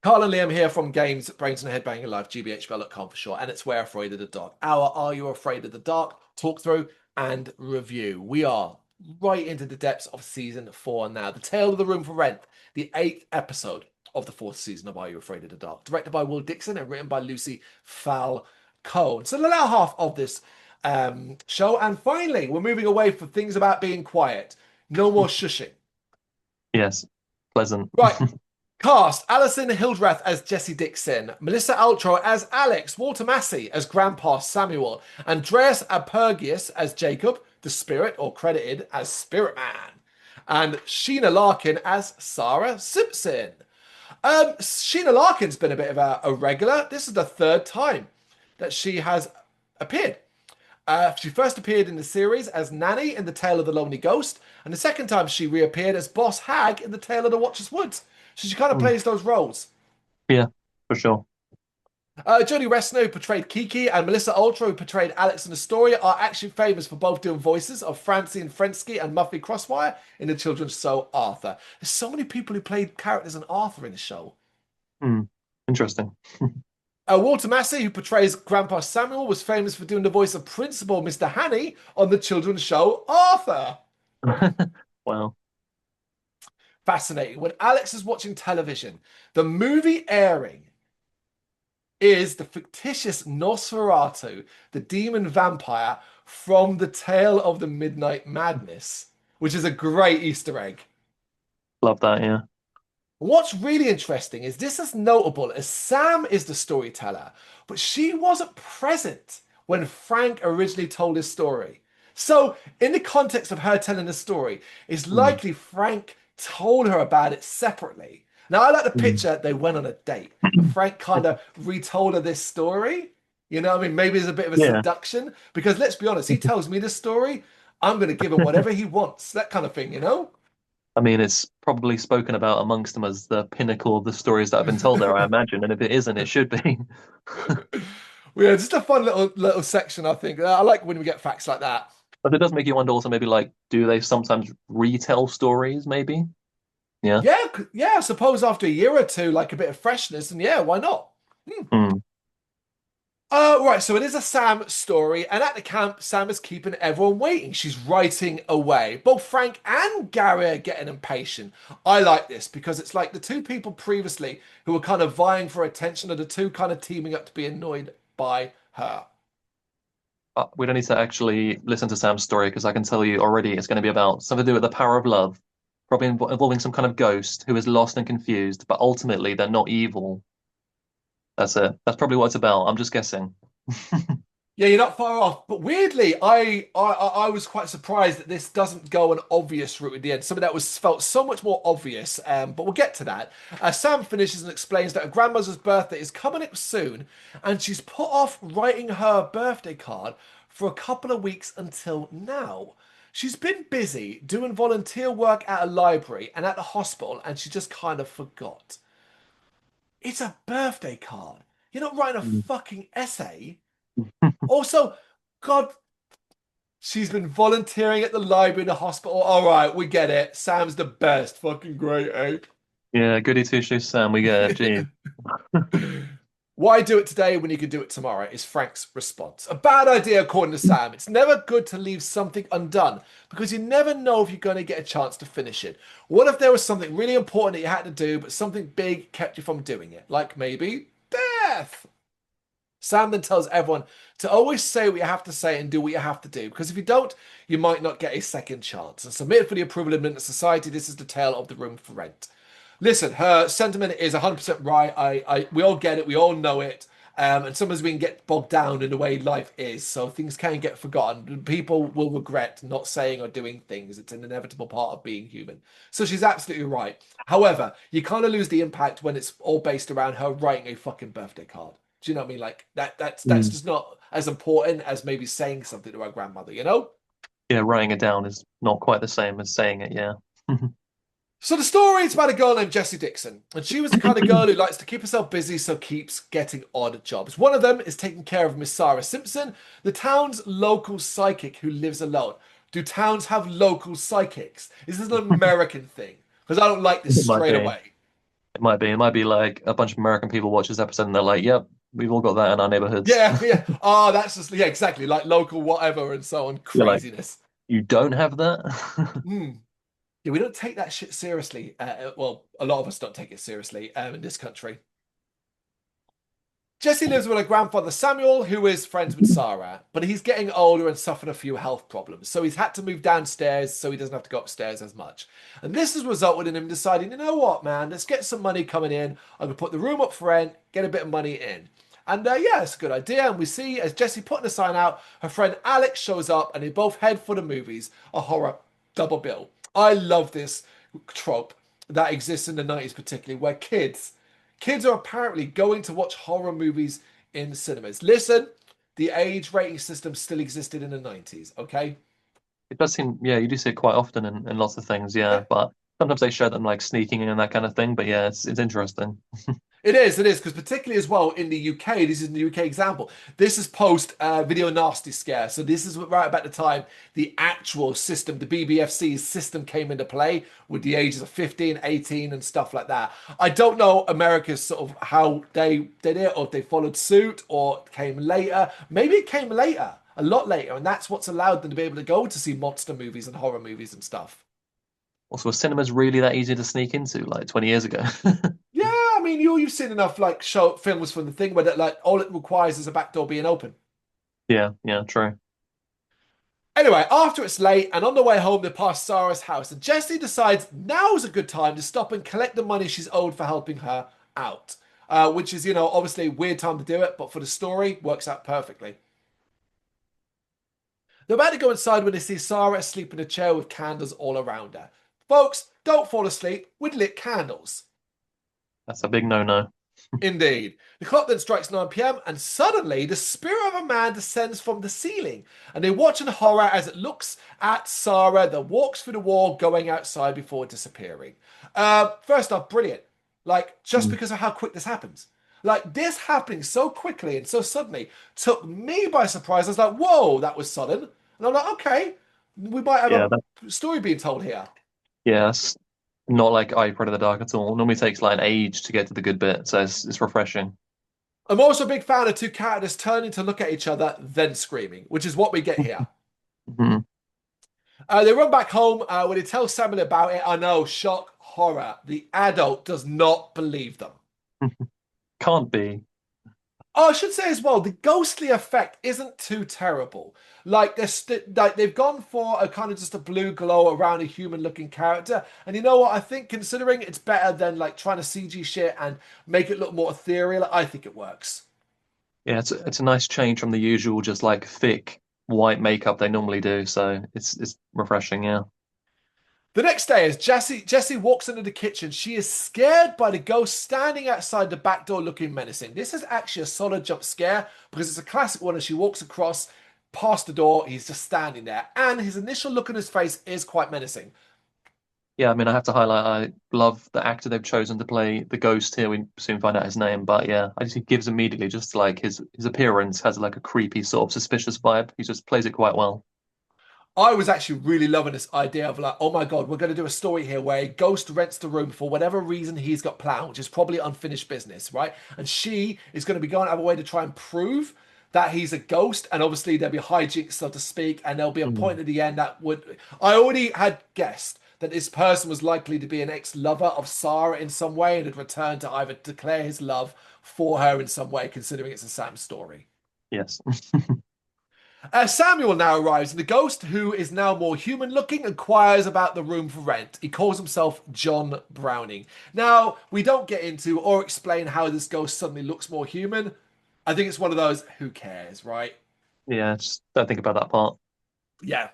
Carl and Liam here from Games, Brains and Head-Banging Life, gbhblofficial for short, and it's We're Afraid of the Dark. Our Are You Afraid of the Dark talk through and review. We are right into the depths of season 4 now. The Tale of the Room for Rent, the 8th episode of the 4th season of Are You Afraid of the Dark, directed by Will Dixon and written by Lucy Falcone. So the latter half of this show, and finally, we're moving away from things about being quiet. No more shushing. Yes, pleasant. Right. Cast: Alison Hildreth as Jessie Dixon, Melissa Altro as Alex, Walter Massey as Grandpa Samuel, Andreas Apergius as Jacob, the Spirit, or credited as Spirit Man, and Sheena Larkin as Sarah Simpson. Sheena Larkin's been a bit of a regular. This is the 3rd time that she has appeared. She first appeared in the series as Nanny in The Tale of the Lonely Ghost, and the second time she reappeared as Boss Hag in The Tale of the Watcher's Woods. So she kind of Mm, plays those roles. yeah, for sure. Jodie Resno, who portrayed Kiki, and Melissa Ultra, who portrayed Alex in the story, are actually famous for both doing voices of Francine Frensky and Muffy Crosswire in the children's show Arthur. There's so many people who played characters in Arthur in the show. Mm, interesting. Walter Massey, who portrays Grandpa Samuel, was famous for doing the voice of Principal Mr. Hanny on the children's show Arthur. Wow. Fascinating. When Alex is watching television, the movie airing is the fictitious Nosferatu, the demon vampire from the Tale of the Midnight Madness, which is a great Easter egg. Love that, yeah. What's really interesting is this is notable as Sam is the storyteller, but she wasn't present when Frank originally told his story. So, in the context of her telling the story, it's Mm, likely Frank told her about it separately. Now, I like the mm. picture they went on a date, and Frank kind of retold her this story. You know what I mean? Maybe there's a bit of a Yeah. seduction because let's be honest, he tells me this story, I'm going to give him whatever he wants, that kind of thing, you know? I mean, it's probably spoken about amongst them as the pinnacle of the stories that have been told there, I imagine. And if it isn't, it should be. Well, yeah, just a fun little section, I think. I like when we get facts like that. But it does make you wonder also maybe like, do they sometimes retell stories, maybe? Yeah. Yeah, yeah, I suppose after a year or two, like a bit of freshness, and yeah, why not? Hmm. Mm, Right, so it is a Sam story, and at the camp, Sam is keeping everyone waiting. She's writing away. Both Frank and Gary are getting impatient. I like this because it's like the two people previously who were kind of vying for attention are the two kind of teaming up to be annoyed by her. but we don't need to actually listen to Sam's story because I can tell you already it's going to be about something to do with the power of love, probably involving some kind of ghost who is lost and confused, but ultimately they're not evil. That's it. That's probably what it's about. I'm just guessing. Yeah, you're not far off. But weirdly, I was quite surprised that this doesn't go an obvious route at the end. Some of that was felt so much more obvious. But we'll get to that. Sam finishes and explains that her grandmother's birthday is coming up soon, and she's put off writing her birthday card for a couple of weeks until now. She's been busy doing volunteer work at a library and at the hospital, and she just kind of forgot. It's a birthday card. You're not writing a Mm. fucking essay. Also, God, she's been volunteering at the library in the hospital. All right, we get it. Sam's the best. Fucking great, Yeah, goody two shoes, Sam. We get it. eh? Geez. Why do it today when you can do it tomorrow? Is Frank's response. A bad idea, according to Sam. It's never good to leave something undone because you never know if you're going to get a chance to finish it. What if there was something really important that you had to do, but something big kept you from doing it? Like maybe death. Sam then tells everyone to always say what you have to say and do what you have to do, because if you don't, you might not get a second chance. And submit for the approval of Minute Society. This is the tale of the room for rent. Listen, her sentiment is 100% right. We all get it. We all know it. And sometimes we can get bogged down in the way life is. So things can get forgotten. People will regret not saying or doing things. It's an inevitable part of being human. So she's absolutely right. However, you kind of lose the impact when it's all based around her writing a fucking birthday card. Do you know what I mean? Like that's Mm. just not as important as maybe saying something to her grandmother, you know? Yeah, writing it down is not quite the same as saying it, yeah. So the story is about a girl named Jessie Dixon, and she was the kind of girl who likes to keep herself busy, so keeps getting odd jobs. One of them is taking care of Miss Sarah Simpson, the town's local psychic who lives alone. Do towns have local psychics? Is this an American thing? Because I don't like this It might straight be. away. It might be like a bunch of American people watch this episode and they're like, "Yep, we've all got that in our neighborhoods." Yeah, yeah. Oh, that's just yeah, exactly like local whatever and so on. You're like, Craziness. "You don't have that?" Hmm. Yeah, we don't take that shit seriously. Well, a lot of us don't take it seriously in this country. Jesse lives with her grandfather Samuel, who is friends with Sarah, but he's getting older and suffered a few health problems, so he's had to move downstairs so he doesn't have to go upstairs as much. And this has resulted in him deciding, you know what, man, let's get some money coming in. I'm gonna put the room up for rent, get a bit of money in. And yeah, it's a good idea. And we see as Jesse putting the sign out, her friend Alex shows up, and they both head for the movies, a horror double bill. I love this trope that exists in the 90s, particularly where kids are apparently going to watch horror movies in cinemas. Listen, the age rating system still existed in the 90s, okay? It does seem, yeah, you do see it quite often in lots of things, yeah. Yeah. But sometimes they show them like sneaking in and that kind of thing. But yeah, it's interesting. It is, because particularly as well in the UK, this is the UK example. This is post video nasty scare. So this is right about the time the actual system, the BBFC's system came into play with the ages of 15, 18 and stuff like that. I don't know America's sort of how they did it or if they followed suit or it came later. Maybe it came later, a lot later, and that's what's allowed them to be able to go to see monster movies and horror movies and stuff. Also, was cinemas really that easy to sneak into like 20 years ago? Yeah, I mean, you've seen enough like show films from the thing where that like all it requires is a back door being open. Yeah, yeah, true. Anyway, after it's late and on the way home, they pass Sarah's house, and Jessie decides now's a good time to stop and collect the money she's owed for helping her out. Which is, obviously a weird time to do it, but for the story, works out perfectly. They're about to go inside when they see Sarah asleep in a chair with candles all around her. Folks, don't fall asleep with lit candles. That's a big no-no. Indeed. The clock then strikes 9 p.m. and suddenly the spirit of a man descends from the ceiling and they watch in horror as it looks at Sarah that walks through the wall going outside before disappearing. First off, brilliant. Like, just Mm. because of how quick this happens. Like, this happening so quickly and so suddenly took me by surprise. I was like, whoa, that was sudden. And I'm like, okay, we might have Yeah, a story being told here. yeah, it's not like I Pray in the Dark at all. Normally takes like an age to get to the good bit, so it's refreshing. I'm also a big fan of two characters turning to look at each other, then screaming, which is what we get here. Mhm. They run back home when they tell Samuel about it. I know, shock, horror. The adult does not believe them. Can't be. Oh, I should say as well, the ghostly effect isn't too terrible. Like like they've gone for a kind of just a blue glow around a human-looking character, and you know what? I think considering it's better than like trying to CG shit and make it look more ethereal. I think it works. Yeah, it's a nice change from the usual just like thick white makeup they normally do. So it's refreshing. Yeah. The next day, as Jessie walks into the kitchen, she is scared by the ghost standing outside the back door looking menacing. This is actually a solid jump scare because it's a classic one as she walks across past the door, he's just standing there. And his initial look on his face is quite menacing. Yeah, I mean, I have to highlight, I love the actor they've chosen to play the ghost here. We soon find out his name, but yeah, I just he gives immediately just like his appearance has like a creepy sort of suspicious vibe. He just plays it quite well. I was actually really loving this idea of like, oh my God, we're going to do a story here where a ghost rents the room for whatever reason he's got planned, which is probably unfinished business, right? And she is going to be going out of her way to try and prove that he's a ghost. And obviously there'll be hijinks, so to speak, and there'll be a Mm. point at the end that would. I already had guessed that this person was likely to be an ex-lover of Sarah in some way and had returned to either declare his love for her in some way, considering it's a Sam story. Yes. Samuel now arrives, and the ghost, who is now more human looking, inquires about the room for rent. He calls himself John Browning. Now, we don't get into or explain how this ghost suddenly looks more human. I think it's one of those, who cares, right? Yeah, just don't think about that part. Yeah.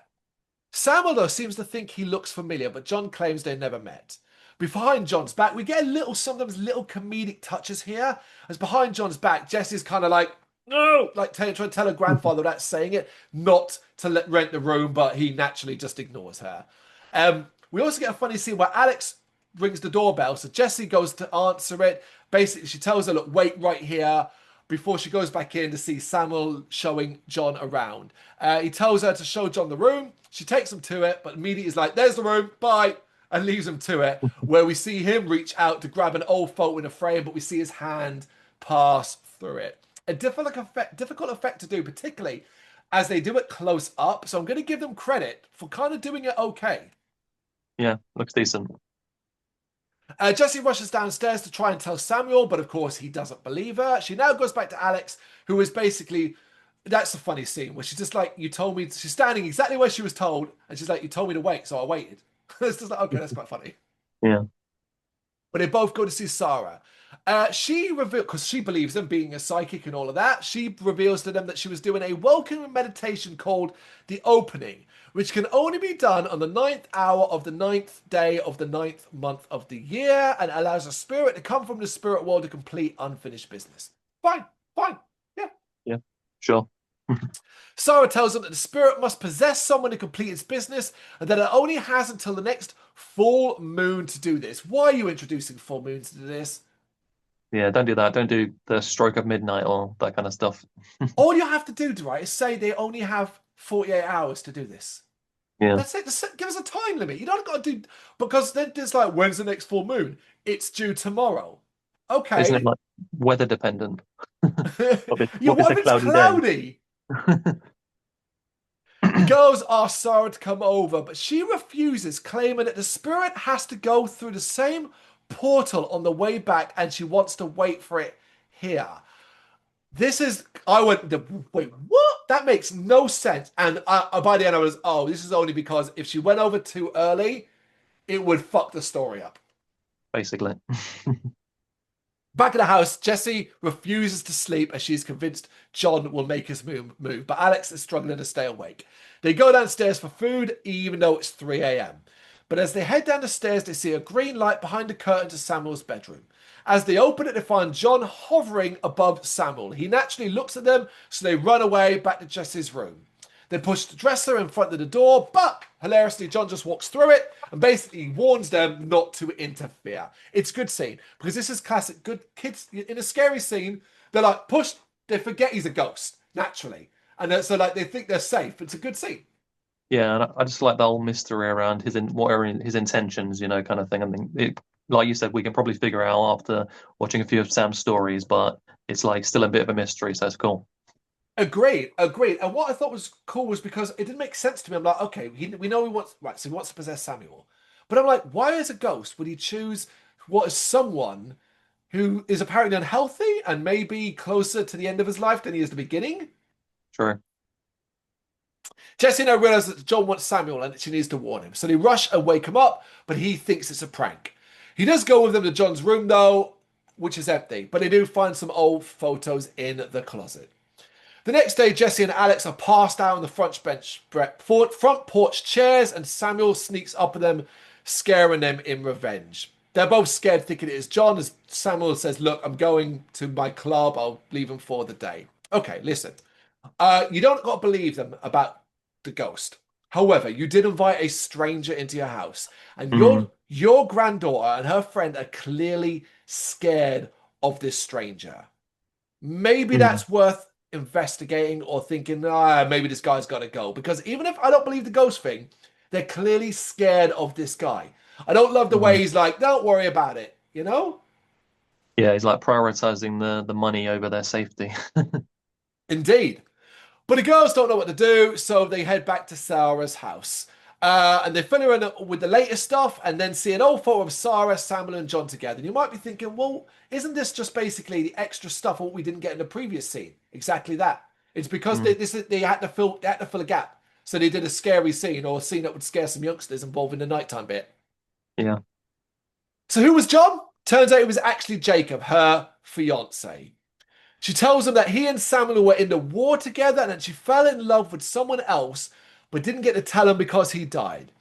Samuel, though, seems to think he looks familiar, but John claims they never met. Behind John's back, we get a little, sometimes little comedic touches here. As behind John's back, Jesse's kind of like, no, like trying to tell her grandfather without saying it, not to rent the room, but he naturally just ignores her. We also get a funny scene where Alex rings the doorbell, so Jesse goes to answer it. Basically, she tells her, look, wait right here, before she goes back in to see Samuel showing John around. He tells her to show John the room. She takes him to it, but immediately is like, there's the room, bye. and leaves him to it, where we see him reach out to grab an old photo in a frame, but we see his hand pass through it. A difficult effect to do, particularly as they do it close up. So I'm going to give them credit for kind of doing it okay. Yeah, looks decent. Jessie rushes downstairs to try and tell Samuel, but of course he doesn't believe her. She now goes back to Alex, who is basically, that's the funny scene where she's just like, you told me, she's standing exactly where she was told, and she's like, you told me to wait, so I waited. It's just like, okay, that's quite funny. Yeah. But they both go to see Sarah. She reveals, because she believes them being a psychic and all of that, she reveals to them that she was doing a welcome meditation called the opening, which can only be done on the ninth hour of the ninth day of the ninth month of the year and allows a spirit to come from the spirit world to complete unfinished business. Fine, fine. Yeah. Yeah. Sure. Sarah tells them that the spirit must possess someone to complete its business and that it only has until the next full moon to do this. Why are you introducing full moons to this? Yeah, don't do that. Don't do the stroke of midnight or that kind of stuff. All you have to do, right, is say they only have 48 hours to do this. Yeah. That's it. Give us a time limit. You don't got to do, because then there's like, when's the next full moon? It's due tomorrow. Isn't it Okay. like weather dependent? Yeah, What if it's what a if it's cloudy day? cloudy? The girls ask Sarah to come over, but she refuses, claiming that the spirit has to go through the same portal on the way back and she wants to wait for it here. This is, I went, wait, what? That makes no sense. And by the end, I was, oh, this is only because if she went over too early, it would fuck the story up. Basically. Back at the house, Jessie refuses to sleep as she's convinced John will make his move, but Alex is struggling to stay awake. They go downstairs for food, even though it's 3 a.m. But as they head down the stairs, they see a green light behind the curtain to Samuel's bedroom. As they open it, they find John hovering above Samuel. He naturally looks at them, so they run away back to Jessie's room. They push the dresser in front of the door, but hilariously, John just walks through it and basically warns them not to interfere. It's a good scene because this is classic. Good kids in a scary scene, they're like pushed, they forget he's a ghost naturally, and so like they think they're safe. It's a good scene. Yeah, and I just like the whole mystery around what are his intentions, kind of thing. I mean, like you said, we can probably figure out after watching a few of Sam's stories, but it's like still a bit of a mystery, so it's cool. Agreed, agreed. And what I thought was cool was because it didn't make sense to me. I'm like, okay, we know he wants right, so he wants to possess Samuel, but I'm like, why as a ghost would he choose what is someone who is apparently unhealthy and maybe closer to the end of his life than he is the beginning? True. Jesse now realizes that John wants Samuel and that she needs to warn him. So they rush and wake him up, but he thinks it's a prank. He does go with them to John's room, though, which is empty, but they do find some old photos in the closet. The next day, Jesse and Alex are passed out on the front porch chairs, and Samuel sneaks up on them, scaring them in revenge. They're both scared, thinking it is John, as Samuel says, look, I'm going to my club. I'll leave him for the day. Okay, listen. You don't got to believe them about the ghost. However, you did invite a stranger into your house, and Mm, your granddaughter and her friend are clearly scared of this stranger. Maybe mm, that's worth investigating or thinking, ah, maybe this guy's got to go. Because even if I don't believe the ghost thing, they're clearly scared of this guy. I don't love the way mm. he's like, don't worry about it, you know? Yeah, he's like prioritizing the money over their safety. Indeed. But the girls don't know what to do, so they head back to Sarah's house. And they fill her in with the latest stuff and then see an old photo of Sarah, Samuel, and John together. And you might be thinking, well, isn't this just basically the extra stuff of what we didn't get in the previous scene? Exactly that. It's because Mm, they had to fill a gap. So they did a scary scene or a scene that would scare some youngsters involving the nighttime bit. yeah. So who was John? Turns out it was actually Jacob, her fiance. She tells him that he and Samuel were in the war together and that she fell in love with someone else, but didn't get to tell him because he died.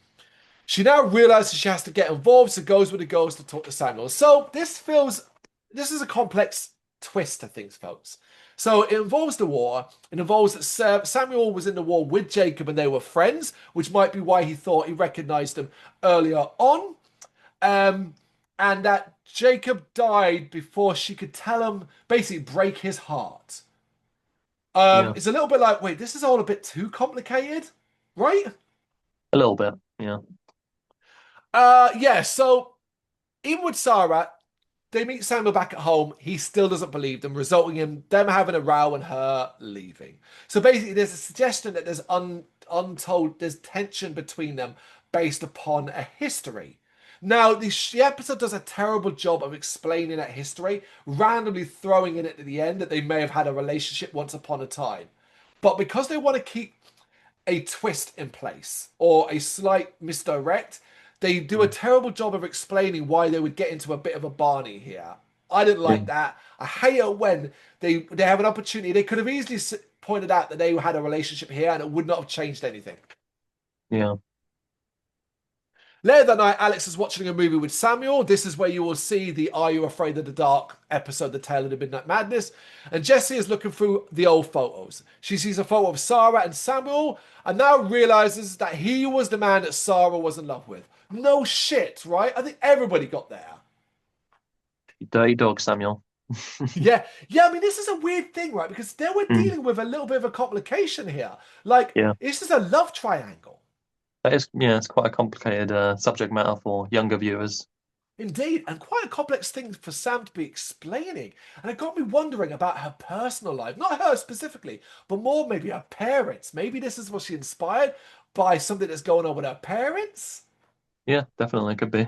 She now realizes she has to get involved, so goes with the girls to talk to Samuel. So this is a complex twist to things, folks. So it involves the war. It involves that Samuel was in the war with Jacob and they were friends, which might be why he thought he recognized them earlier on. Um, and that Jacob died before she could tell him, basically break his heart. Yeah. It's a little bit like, wait, this is all a bit too complicated, right? A little bit. Yeah. Yeah, so even with Sarah, they meet Samuel back at home. He still doesn't believe them, resulting in them having a row and her leaving. So basically, there's a suggestion that there's untold, there's tension between them based upon a history. Now, the episode does a terrible job of explaining that history, randomly throwing in at the end that they may have had a relationship once upon a time. But because they want to keep a twist in place or a slight misdirect, they do a Mm. terrible job of explaining why they would get into a bit of a Barney here. I didn't Yeah, like that. I hate it when they have an opportunity. They could have easily pointed out that they had a relationship here and it would not have changed anything. yeah. Later that night, Alex is watching a movie with Samuel. This is where you will see the Are You Afraid of the Dark episode, The Tale of the Midnight Madness. And Jessie is looking through the old photos. She sees a photo of Sarah and Samuel and now realizes that he was the man that Sarah was in love with. No shit, right? I think everybody got there. You dirty dog, Samuel. Yeah, yeah. I mean, this is a weird thing, right? Because they were Mm. dealing with a little bit of a complication here. Like, Yeah, this is a love triangle. that is. Yeah, it's quite a complicated subject matter for younger viewers. Indeed, and quite a complex thing for Sam to be explaining. And it got me wondering about her personal life. Not her specifically, but more maybe her parents. Maybe this is what she inspired by something that's going on with her parents. Yeah, definitely could be.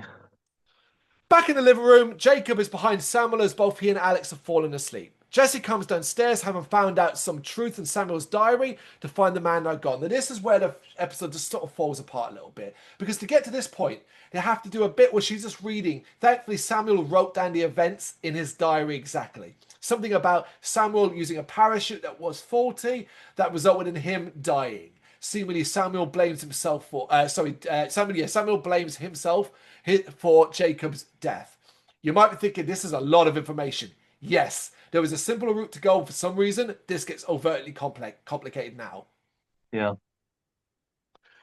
Back in the living room, Jacob is behind Samuel as both he and Alex have fallen asleep. Jesse comes downstairs, having found out some truth in Samuel's diary, to find the man now gone. Now, this is where the episode just sort of falls apart a little bit. Because to get to this point, they have to do a bit where she's just reading. Thankfully, Samuel wrote down the events in his diary exactly. Something about Samuel using a parachute that was faulty, that resulted in him dying. Seemingly, Samuel blames himself for. Samuel blames himself for Jacob's death. You might be thinking this is a lot of information. Yes, there was a simpler route to go. For some reason, this gets overtly complicated now. Yeah.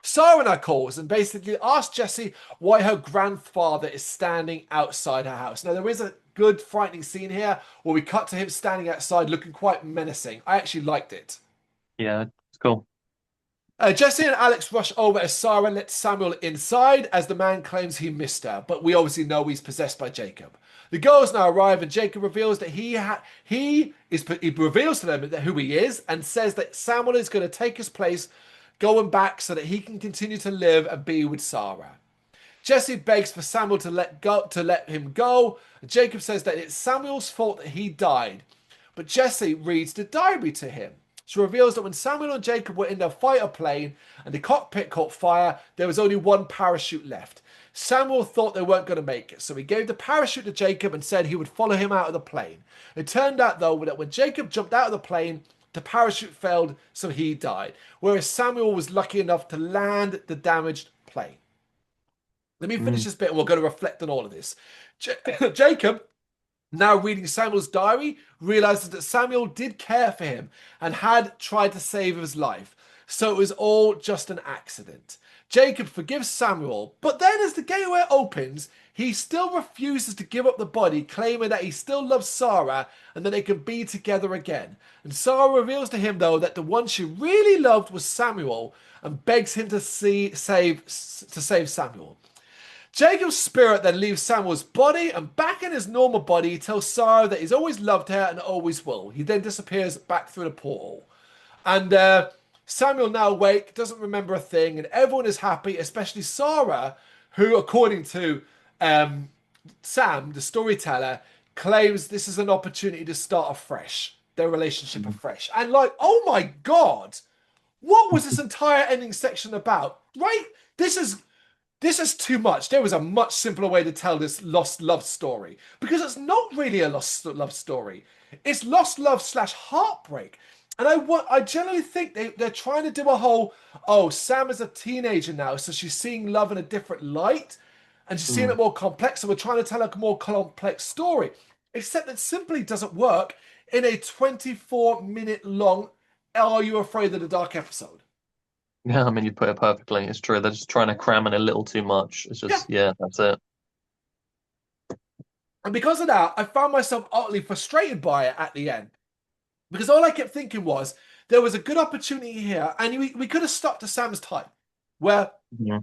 Sarah calls and basically asks Jessie why her grandfather is standing outside her house. Now, there is a good frightening scene here where we cut to him standing outside looking quite menacing. I actually liked it. Yeah, it's cool. Jesse and Alex rush over as Sarah lets Samuel inside as the man claims he missed her, but we obviously know he's possessed by Jacob. The girls now arrive and Jacob reveals that he reveals to them that who he is and says that Samuel is going to take his place going back so that he can continue to live and be with Sarah. Jesse begs for Samuel to let him go. Jacob says that it's Samuel's fault that he died, but Jesse reads the diary to him. She reveals that when Samuel and Jacob were in their fighter plane and the cockpit caught fire, there was only one parachute left. Samuel thought they weren't going to make it, so he gave the parachute to Jacob and said he would follow him out of the plane. It turned out, though, that when Jacob jumped out of the plane, the parachute failed, so he died, whereas Samuel was lucky enough to land the damaged plane. Let me finish Mm. this bit and we're going to reflect on all of this. Jacob, now reading Samuel's diary, realizes that Samuel did care for him and had tried to save his life. So it was all just an accident. Jacob forgives Samuel, but then as the gateway opens, he still refuses to give up the body, claiming that he still loves Sarah and that they can be together again. And Sarah reveals to him, though, that the one she really loved was Samuel and begs him to save Samuel. Jacob's spirit then leaves Samuel's body, and back in his normal body, he tells Sarah that he's always loved her and always will. He then disappears back through the portal. And Samuel, now awake, doesn't remember a thing, and everyone is happy, especially Sarah, who, according to Sam, the storyteller, claims this is an opportunity to start afresh, their relationship Mm. afresh. And like, oh my God, what was this entire ending section about? Right? This is too much. There was a much simpler way to tell this lost love story because it's not really a lost love story. It's lost love slash heartbreak. And I generally think they're trying to do a whole, oh, Sam is a teenager now, so she's seeing love in a different light and she's seeing Mm. it more complex. So we're trying to tell a more complex story. Except that simply doesn't work in a 24-minute long Are You Afraid of the Dark episode. Yeah, I mean, you put it perfectly. It's true. They're just trying to cram in a little too much. It's Yeah. just, yeah, that's it. And because of that, I found myself utterly frustrated by it at the end. Because all I kept thinking was there was a good opportunity here, and we could have stuck to Sam's time, where Yeah.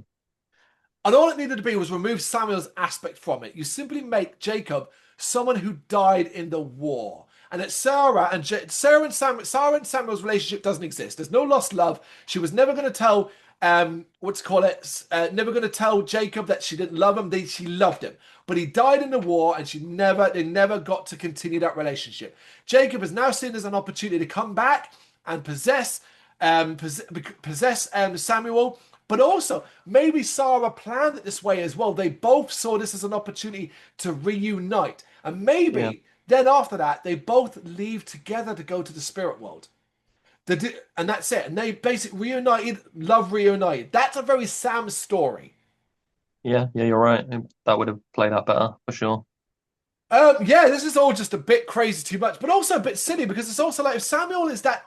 And all it needed to be was remove Samuel's aspect from it. You simply make Jacob someone who died in the war. And that Sarah and Samuel's relationship doesn't exist. There's no lost love. She was never going to tell never going to tell Jacob that she didn't love him. She loved him, but he died in the war, and they never got to continue that relationship. Jacob is now seen as an opportunity to come back and possess Samuel, but also maybe Sarah planned it this way as well. They both saw this as an opportunity to reunite, and Yeah. maybe then after that they both leave together to go to the spirit world. And that's it. And they basically reunited, love reunited. That's a very Sam story. Yeah, yeah, you're right. That would have played out better for sure. Yeah, this is all just a bit crazy too much, but also a bit silly because it's also like if Samuel is that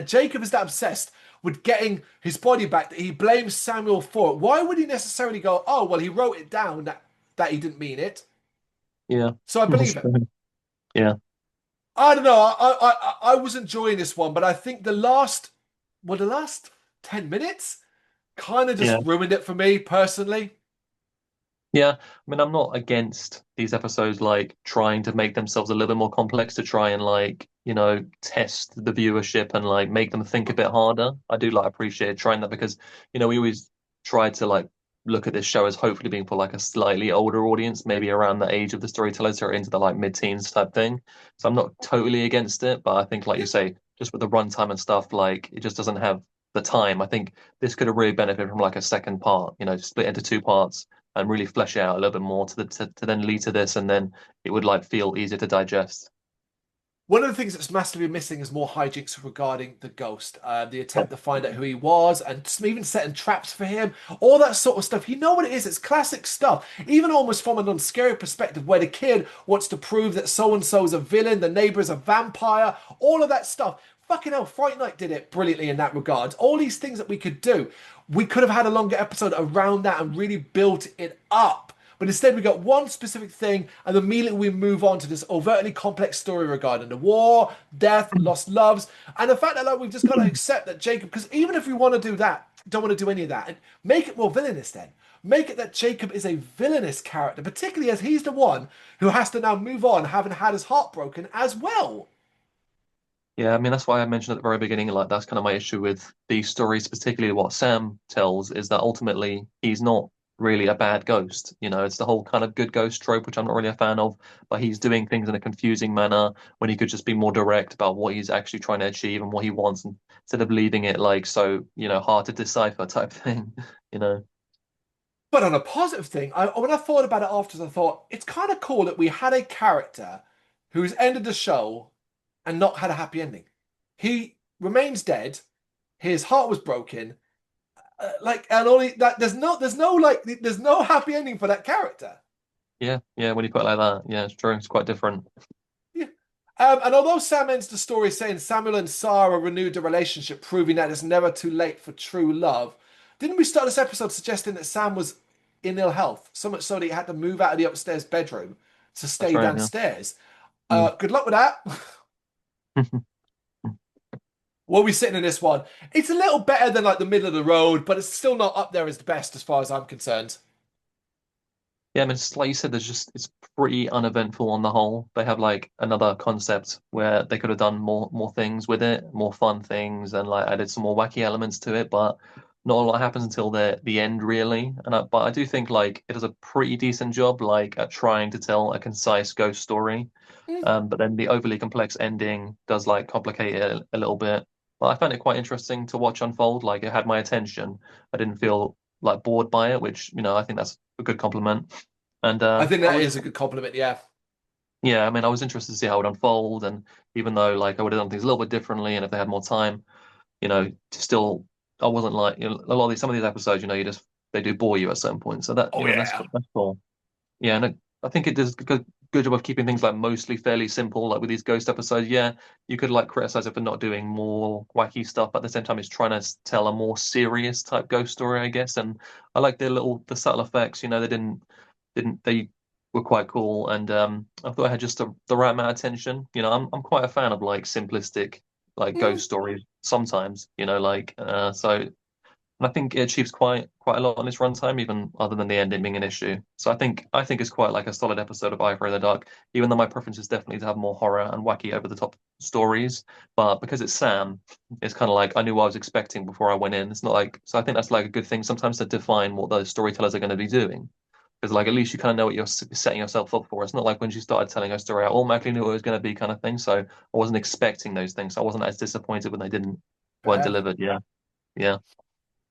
Jacob is that obsessed with getting his body back that he blames Samuel for it. Why would he necessarily go, oh well, he wrote it down that he didn't mean it, Yeah, so I that's believe him. true. Yeah, I don't know. I was enjoying this one, but I think the last 10 minutes kind of just yeah. ruined it for me personally. Yeah, I mean, I'm not against these episodes like trying to make themselves a little bit more complex to try and like, test the viewership and like make them think a bit harder. I do like appreciate trying that because, we always try to like look at this show as hopefully being for like a slightly older audience, maybe around the age of the storytellers or into the like mid-teens type thing. So I'm not totally against it, but I think like you say, just with the runtime and stuff, like it just doesn't have the time. I think this could have really benefited from like a second part, split into two parts and really flesh it out a little bit more to then lead to this, and then it would like feel easier to digest. One of the things that's massively missing is more hijinks regarding the ghost. The attempt to find out who he was and even setting traps for him, all that sort of stuff. You know what it is? It's classic stuff. Even almost from an unscary perspective, where the kid wants to prove that so and so is a villain, the neighbor is a vampire, all of that stuff. Fucking hell, Fright Night did it brilliantly in that regard. All these things that we could do, we could have had a longer episode around that and really built it up. But instead, we got one specific thing, and immediately we move on to this overtly complex story regarding the war, death, lost loves, and the fact that like we've just got to accept that Jacob. Because even if we want to do that, don't want to do any of that, and make it more villainous. Then make it that Jacob is a villainous character, particularly as he's the one who has to now move on, having had his heart broken as well. Yeah, I mean that's why I mentioned at the very beginning, like that's kind of my issue with these stories, particularly what Sam tells, is that ultimately he's not really a bad ghost. It's the whole kind of good ghost trope, which I'm not really a fan of, but he's doing things in a confusing manner when he could just be more direct about what he's actually trying to achieve and what he wants, and instead of leaving it like so, hard to decipher type thing, you know. But on a positive thing, when I thought about it afterwards, I thought it's kind of cool that we had a character who's ended the show and not had a happy ending. He remains dead. His heart was broken. And only that there's no happy ending for that character. Yeah, yeah, when you put it like that, yeah, it's true. It's quite different. Yeah. And although Sam ends the story saying Samuel and Sarah renewed the relationship, proving that it's never too late for true love, didn't we start this episode suggesting that Sam was in ill health, so much so that he had to move out of the upstairs bedroom to That's stay right, yeah. downstairs? Mm. Good luck with that. What are we sitting in this one? It's a little better than like the middle of the road, but it's still not up there as the best as far as I'm concerned. Yeah, I mean, it's like you said, it's pretty uneventful on the whole. They have like another concept where they could have done more things with it, more fun things, and like added some more wacky elements to it. But not a lot happens until the end, really. But I do think like it does a pretty decent job, like at trying to tell a concise ghost story. Mm. But then the overly complex ending does like complicate it a little bit. But I found it quite interesting to watch unfold. Like it had my attention. I didn't feel like bored by it, which I think that's a good compliment. And I think I that was, is a good compliment. Yeah. yeah, I mean, I was interested to see how it would unfold. And even though like I would have done things a little bit differently, and if they had more time, still, I wasn't like, a lot of some of these episodes, they do bore you at certain points. So that, Oh that's yeah. cool. That's cool. Yeah, and I think it does a good job of keeping things like mostly fairly simple, like with these ghost episodes. Yeah, you could like criticize it for not doing more wacky stuff, but at the same time, it's trying to tell a more serious type ghost story, I guess. And I like the subtle effects. They were quite cool, and I thought I had just the right amount of tension. I'm quite a fan of like simplistic like Mm. ghost stories sometimes. So And I think it achieves quite a lot on its runtime, even other than the ending being an issue. So I think it's quite like a solid episode of Eye for the Dark, even though my preference is definitely to have more horror and wacky over the top stories. But because it's Sam, it's kind of like I knew what I was expecting before I went in. It's not like so I think that's like a good thing sometimes to define what those storytellers are going to be doing. Because like at least you kind of know what you're setting yourself up for. It's not like when she started telling her story, I automatically knew what it was going to be kind of thing. So I wasn't expecting those things. So I wasn't as disappointed when they didn't weren't Fair. delivered. Yeah, yeah.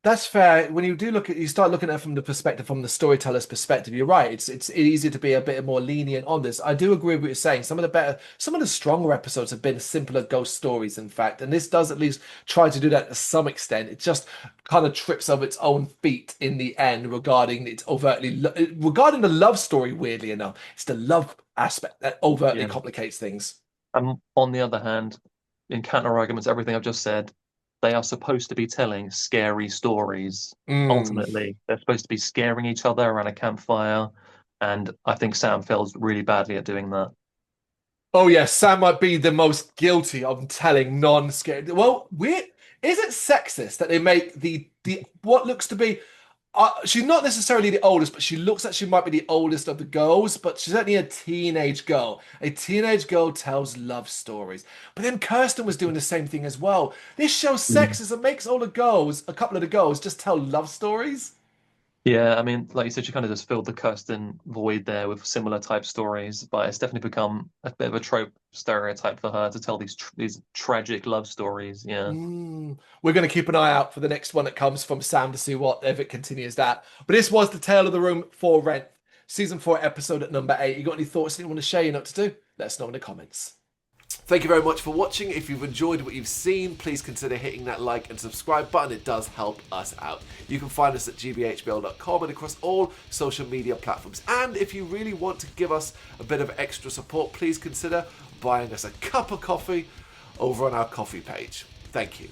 That's fair. When you do look at, you start looking at it from the perspective, from the storyteller's perspective. You're right. It's easy to be a bit more lenient on this. I do agree with what you're saying. Some of the stronger episodes have been simpler ghost stories, in fact, and this does at least try to do that to some extent. It just kind of trips over its own feet in the end regarding regarding the love story. Weirdly enough, it's the love aspect that overtly Yeah. complicates things. And on the other hand, in counter arguments, everything I've just said, they are supposed to be telling scary stories. Mm. Ultimately, they're supposed to be scaring each other around a campfire. And I think Sam fails really badly at doing that. Oh yes, Sam might be the most guilty of telling non-scary. Well, is it sexist that they make the what looks to be she's not necessarily the oldest, but she looks like she might be the oldest of the girls, but she's only a teenage girl. A teenage girl tells love stories. But then Kirsten was doing the same thing as well. This shows Mm. sexism makes all the girls, a couple of the girls, just tell love stories. Yeah, I mean, like you said, you kind of just filled the Kirsten void there with similar type stories, but it's definitely become a bit of a trope stereotype for her to tell these tragic love stories. Yeah. We're going to keep an eye out for the next one that comes from Sam to see what if it continues that. But this was the Tale of the Room for Rent, season 4, episode at number 8. You got any thoughts that you want to share? You know what to do? Let us know in the comments. Thank you very much for watching. If you've enjoyed what you've seen, please consider hitting that like and subscribe button. It does help us out. You can find us at gbhbl.com and across all social media platforms. And if you really want to give us a bit of extra support, please consider buying us a cup of coffee over on our coffee page. Thank you.